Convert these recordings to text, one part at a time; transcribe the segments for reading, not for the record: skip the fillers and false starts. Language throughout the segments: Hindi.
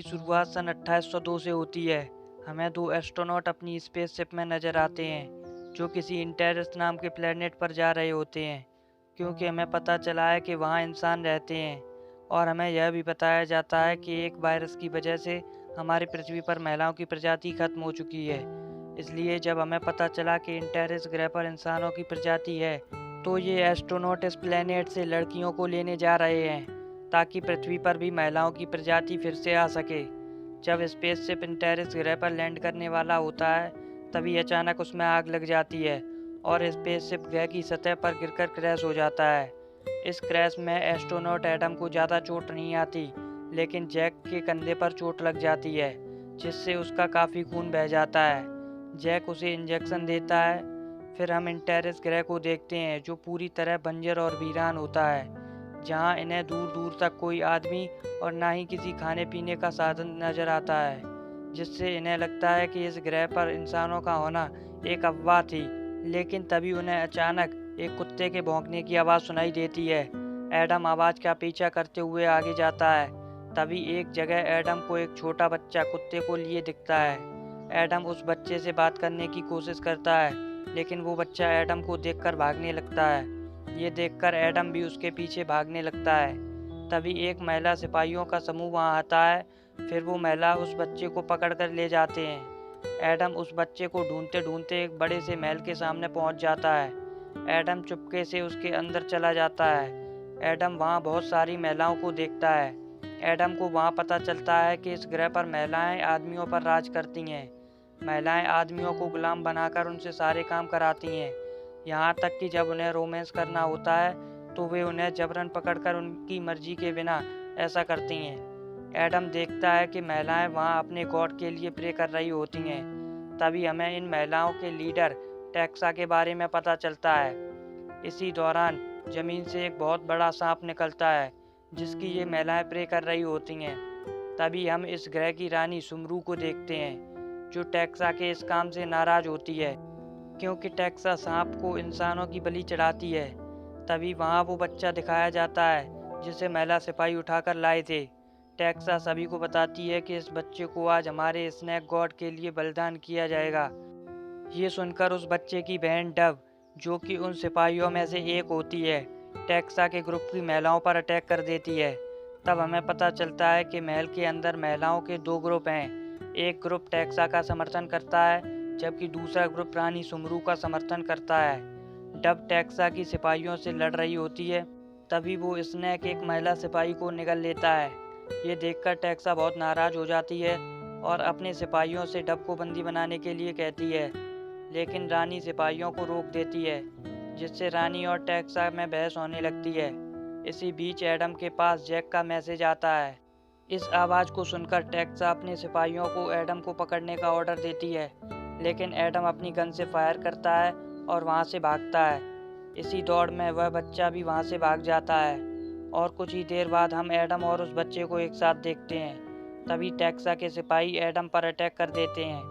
शुरुआत सन 2802 से होती है। हमें दो एस्ट्रोनॉट अपनी स्पेसशिप में नजर आते हैं जो किसी इंटेरस नाम के प्लेनेट पर जा रहे होते हैं, क्योंकि हमें पता चला है कि वहाँ इंसान रहते हैं। और हमें यह भी बताया जाता है कि एक वायरस की वजह से हमारी पृथ्वी पर महिलाओं की प्रजाति खत्म हो चुकी है। इसलिए जब हमें पता चला कि इंटेरस ग्रह पर इंसानों की प्रजाति है, तो ये एस्ट्रोनॉट इस प्लेनेट से लड़कियों को लेने जा रहे हैं ताकि पृथ्वी पर भी महिलाओं की प्रजाति फिर से आ सके। जब स्पेसशिप इंटेरस ग्रह पर लैंड करने वाला होता है, तभी अचानक उसमें आग लग जाती है और स्पेसशिप ग्रह की सतह पर गिरकर क्रैश हो जाता है। इस क्रैश में एस्ट्रोनॉट एडम को ज़्यादा चोट नहीं आती, लेकिन जैक के कंधे पर चोट लग जाती है, जिससे उसका काफ़ी खून बह जाता है। जैक उसे इंजेक्शन देता है। फिर हम इंटेरस ग्रह को देखते हैं जो पूरी तरह बंजर और वीरान होता है, जहां इन्हें दूर दूर तक कोई आदमी और ना ही किसी खाने पीने का साधन नजर आता है, जिससे इन्हें लगता है कि इस ग्रह पर इंसानों का होना एक अफवाह थी। लेकिन तभी उन्हें अचानक एक कुत्ते के भौंकने की आवाज़ सुनाई देती है। एडम आवाज़ का पीछा करते हुए आगे जाता है। तभी एक जगह एडम को एक छोटा बच्चा कुत्ते को लिए दिखता है। एडम उस बच्चे से बात करने की कोशिश करता है, लेकिन वो बच्चा एडम को देखकर भागने लगता है। ये देखकर एडम भी उसके पीछे भागने लगता है। तभी एक महिला सिपाहियों का समूह वहां आता है। फिर वो महिला उस बच्चे को पकड़कर ले जाते हैं। एडम उस बच्चे को ढूंढते ढूंढते एक बड़े से महल के सामने पहुंच जाता है। एडम चुपके से उसके अंदर चला जाता है। एडम वहां बहुत सारी महिलाओं को देखता है। एडम को वहां पता चलता है कि इस ग्रह पर महिलाएं आदमियों पर राज करती हैं। महिलाएं आदमियों को गुलाम बनाकर उनसे सारे काम कराती हैं, यहाँ तक कि जब उन्हें रोमांस करना होता है तो वे उन्हें जबरन पकड़कर उनकी मर्जी के बिना ऐसा करती हैं। एडम देखता है कि महिलाएं वहां अपने गॉड के लिए प्रे कर रही होती हैं। तभी हमें इन महिलाओं के लीडर टेक्सा के बारे में पता चलता है। इसी दौरान जमीन से एक बहुत बड़ा सांप निकलता है जिसकी ये महिलाएं प्रे कर रही होती हैं। तभी हम इस ग्रह की रानी सुमरू को देखते हैं, जो टेक्सा के इस काम से नाराज होती है, क्योंकि टेक्सा सांप को इंसानों की बलि चढ़ाती है। तभी वहाँ वो बच्चा दिखाया जाता है जिसे महिला सिपाही उठाकर लाए थे। टेक्सा सभी को बताती है कि इस बच्चे को आज हमारे स्नैक गॉड के लिए बलिदान किया जाएगा। ये सुनकर उस बच्चे की बहन डव, जो कि उन सिपाहियों में से एक होती है, टेक्सा के ग्रुप की महिलाओं पर अटैक कर देती है। तब हमें पता चलता है कि महल के अंदर महिलाओं के दो ग्रुप हैं। एक ग्रुप टेक्सा का समर्थन करता है, जबकि दूसरा ग्रुप रानी सुमरू का समर्थन करता है। डब टेक्सा की सिपाहियों से लड़ रही होती है। तभी वो स्नैक एक महिला सिपाही को निगल लेता है। ये देखकर टेक्सा बहुत नाराज हो जाती है और अपने सिपाहियों से डब को बंदी बनाने के लिए कहती है, लेकिन रानी सिपाहियों को रोक देती है, जिससे रानी और टेक्सा में बहस होने लगती है। इसी बीच एडम के पास जैक का मैसेज आता है। इस आवाज़ को सुनकर टेक्सा अपने सिपाहियों को एडम को पकड़ने का ऑर्डर देती है, लेकिन एडम अपनी गन से फायर करता है और वहां से भागता है। इसी दौड़ में वह बच्चा भी वहां से भाग जाता है और कुछ ही देर बाद हम एडम और उस बच्चे को एक साथ देखते हैं। तभी टेक्सा के सिपाही एडम पर अटैक कर देते हैं।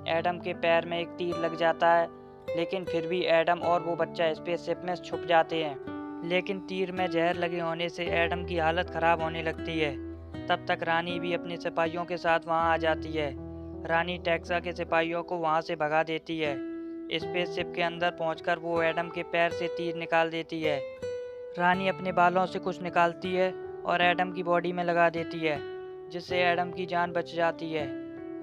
एडम के पैर में एक तीर लग जाता है, लेकिन फिर भी एडम और वो बच्चा स्पेसशिप में छुप जाते हैं। लेकिन तीर में जहर लगे होने से एडम की हालत खराब होने लगती है। तब तक रानी भी अपने सिपाहियों के साथ वहां आ जाती है। रानी टेक्सा के सिपाहियों को वहां से भगा देती है। स्पेसशिप के अंदर पहुंचकर वो एडम के पैर से तीर निकाल देती है। रानी अपने बालों से कुछ निकालती है और एडम की बॉडी में लगा देती है, जिससे एडम की जान बच जाती है।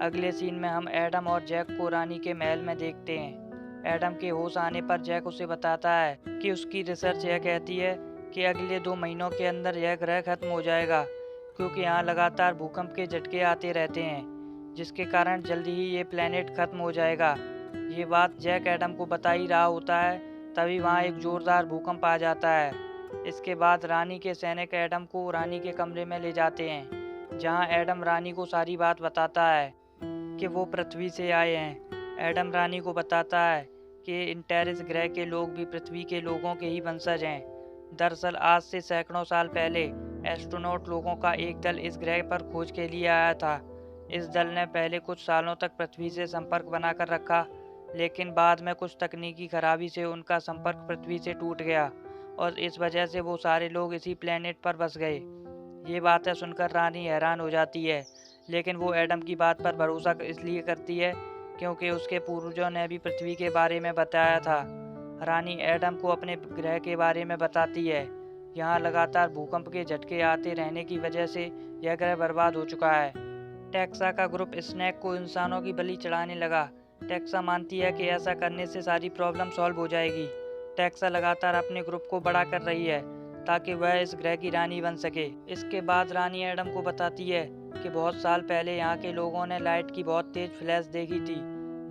अगले सीन में हम एडम और जैक को रानी के महल में देखते हैं। एडम के होश आने पर जैक उसे बताता है कि उसकी रिसर्च यह कहती है कि अगले 2 महीनों के अंदर यह ग्रह खत्म हो जाएगा, क्योंकि यहाँ लगातार भूकंप के झटके आते रहते हैं, जिसके कारण जल्दी ही ये प्लेनेट खत्म हो जाएगा। ये बात जैक एडम को बता ही रहा होता है, तभी वहाँ एक जोरदार भूकंप आ जाता है। इसके बाद रानी के सैनिक एडम को रानी के कमरे में ले जाते हैं, जहाँ एडम रानी को सारी बात बताता है कि वो पृथ्वी से आए हैं। एडम रानी को बताता है कि इंटेरिस ग्रह के लोग भी पृथ्वी के लोगों के ही वंशज हैं। दरअसल आज से सैकड़ों साल पहले एस्ट्रोनॉट लोगों का एक दल इस ग्रह पर खोज के लिए आया था। इस दल ने पहले कुछ सालों तक पृथ्वी से संपर्क बनाकर रखा, लेकिन बाद में कुछ तकनीकी खराबी से उनका संपर्क पृथ्वी से टूट गया और इस वजह से वो सारे लोग इसी प्लेनेट पर बस गए। ये बातें सुनकर रानी हैरान हो जाती है, लेकिन वो एडम की बात पर भरोसा इसलिए करती है क्योंकि उसके पूर्वजों ने भी पृथ्वी के बारे में बताया था। रानी एडम को अपने ग्रह के बारे में बताती है। यहाँ लगातार भूकंप के झटके आते रहने की वजह से यह ग्रह बर्बाद हो चुका है। टेक्सा का ग्रुप स्नेक को इंसानों की बलि चढ़ाने लगा। टेक्सा मानती है कि ऐसा करने से सारी प्रॉब्लम सॉल्व हो जाएगी। टेक्सा लगातार अपने ग्रुप को बड़ा कर रही है ताकि वह इस ग्रह की रानी बन सके। इसके बाद रानी एडम को बताती है कि बहुत साल पहले यहाँ के लोगों ने लाइट की बहुत तेज फ्लैश देखी थी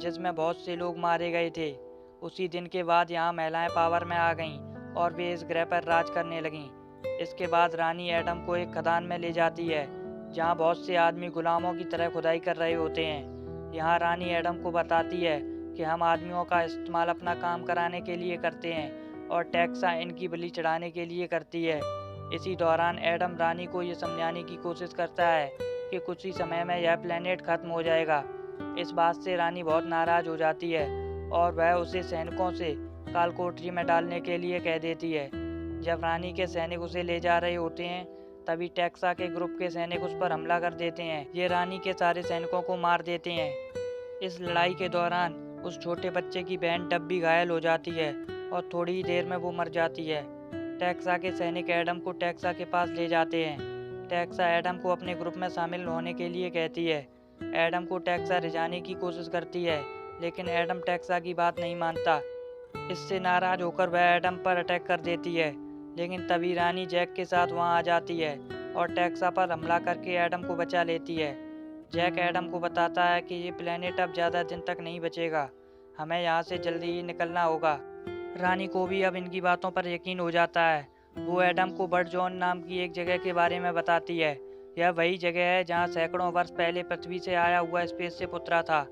जिसमें बहुत से लोग मारे गए थे। उसी दिन के बाद यहाँ महिलाएं पावर में आ गईं और वे इस ग्रह पर राज करने लगीं। इसके बाद रानी एडम को एक खदान में ले जाती है जहाँ बहुत से आदमी गुलामों की तरह खुदाई कर रहे होते हैं। यहाँ रानी एडम को बताती है कि हम आदमियों का इस्तेमाल अपना काम कराने के लिए करते हैं और टेक्सा इनकी बलि चढ़ाने के लिए करती है। इसी दौरान एडम रानी को ये समझाने की कोशिश करता है कि कुछ ही समय में यह प्लेनेट खत्म हो जाएगा। इस बात से रानी बहुत नाराज हो जाती है और वह उसे सैनिकों से कालकोठरी में डालने के लिए कह देती है। जब रानी के सैनिक उसे ले जा रहे होते हैं तभी टेक्सा के ग्रुप के सैनिक उस पर हमला कर देते हैं। ये रानी के सारे सैनिकों को मार देते हैं। इस लड़ाई के दौरान उस छोटे बच्चे की बहन डब भी घायल हो जाती है और थोड़ी ही देर में वो मर जाती है। टेक्सा के सैनिक एडम को टेक्सा के पास ले जाते हैं। टेक्सा एडम को अपने ग्रुप में शामिल होने के लिए कहती है। एडम को टेक्सा रिझाने की कोशिश करती है लेकिन एडम टेक्सा की बात नहीं मानता। इससे नाराज होकर वह एडम पर अटैक कर देती है, लेकिन तभी रानी जैक के साथ वहां आ जाती है और टेक्सा पर हमला करके एडम को बचा लेती है। जैक एडम को बताता है कि ये प्लेनेट अब ज़्यादा दिन तक नहीं बचेगा, हमें यहाँ से जल्दी ही निकलना होगा। रानी को भी अब इनकी बातों पर यकीन हो जाता है। वो एडम को बर्ड जॉन नाम की एक जगह के बारे में बताती है। यह वही जगह है जहाँ सैकड़ों वर्ष पहले पृथ्वी से आया हुआ स्पेसशिप उतरा था।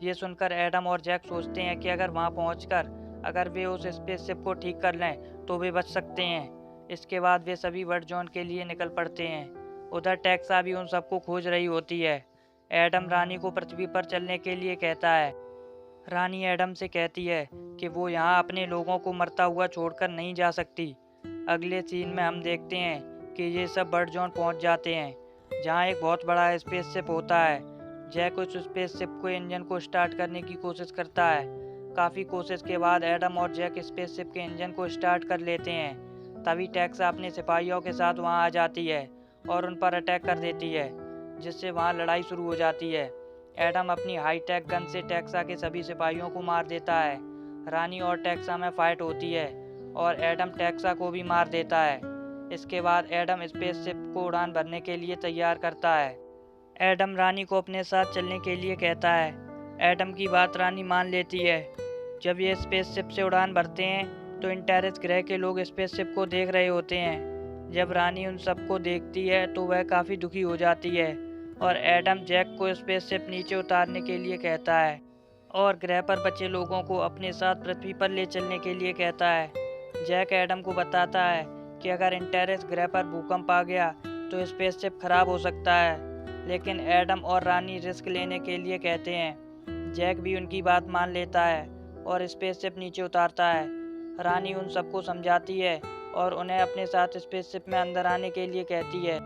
ये सुनकर एडम और जैक सोचते हैं कि अगर वहाँ पहुँचकर अगर वे उस स्पेसशिप को ठीक कर लें तो वे बच सकते हैं। इसके बाद वे सभी बर्ड जॉन के लिए निकल पड़ते हैं। उधर टेक्सा भी उन सबको खोज रही होती है। एडम रानी को पृथ्वी पर चलने के लिए कहता है। रानी एडम से कहती है कि वो यहाँ अपने लोगों को मरता हुआ छोड़कर नहीं जा सकती। अगले सीन में हम देखते हैं कि ये सब बर्ड जॉन पहुँच जाते हैं जहाँ एक बहुत बड़ा स्पेसशिप होता है। जैक उस स्पेसशिप को इंजन को स्टार्ट करने की कोशिश करता है। काफ़ी कोशिश के बाद एडम और जैक स्पेसशिप के इंजन को स्टार्ट कर लेते हैं। तभी टेक्सा अपने सिपाहियों के साथ वहाँ आ जाती है और उन पर अटैक कर देती है, जिससे वहाँ लड़ाई शुरू हो जाती है। एडम अपनी हाईटेक गन से टेक्सा के सभी सिपाहियों को मार देता है। रानी और टेक्सा में फाइट होती है और एडम टेक्सा को भी मार देता है। इसके बाद एडम स्पेसशिप को उड़ान भरने के लिए तैयार करता है। एडम रानी को अपने साथ चलने के लिए कहता है। एडम की बात रानी मान लेती है। जब ये स्पेसशिप से उड़ान भरते हैं तो इंटेरिस ग्रह के लोग स्पेसशिप को देख रहे होते हैं। जब रानी उन सबको देखती है तो वह काफ़ी दुखी हो जाती है और एडम जैक को स्पेसशिप नीचे उतारने के लिए कहता है और ग्रह पर बचे लोगों को अपने साथ पृथ्वी पर ले चलने के लिए कहता है। जैक एडम को बताता है कि अगर इंटेरिस ग्रह पर भूकंप आ गया तो स्पेसशिप खराब हो सकता है, लेकिन एडम और रानी रिस्क लेने के लिए कहते हैं। जैक भी उनकी बात मान लेता है और स्पेसशिप नीचे उतारता है। रानी उन सबको समझाती है और उन्हें अपने साथ स्पेसशिप में अंदर आने के लिए कहती है।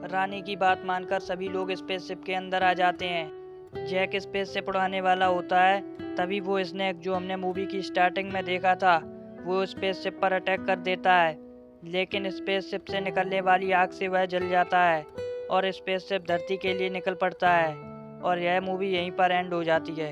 रानी की बात मानकर सभी लोग स्पेसशिप के अंदर आ जाते हैं। जैक स्पेसशिप उड़ाने वाला होता है, तभी वो स्नेक जो हमने मूवी की स्टार्टिंग में देखा था वो स्पेसशिप पर अटैक कर देता है, लेकिन स्पेसशिप से निकलने वाली आग से वह जल जाता है और स्पेसशिप धरती के लिए निकल पड़ता है और यह मूवी यहीं पर एंड हो जाती है।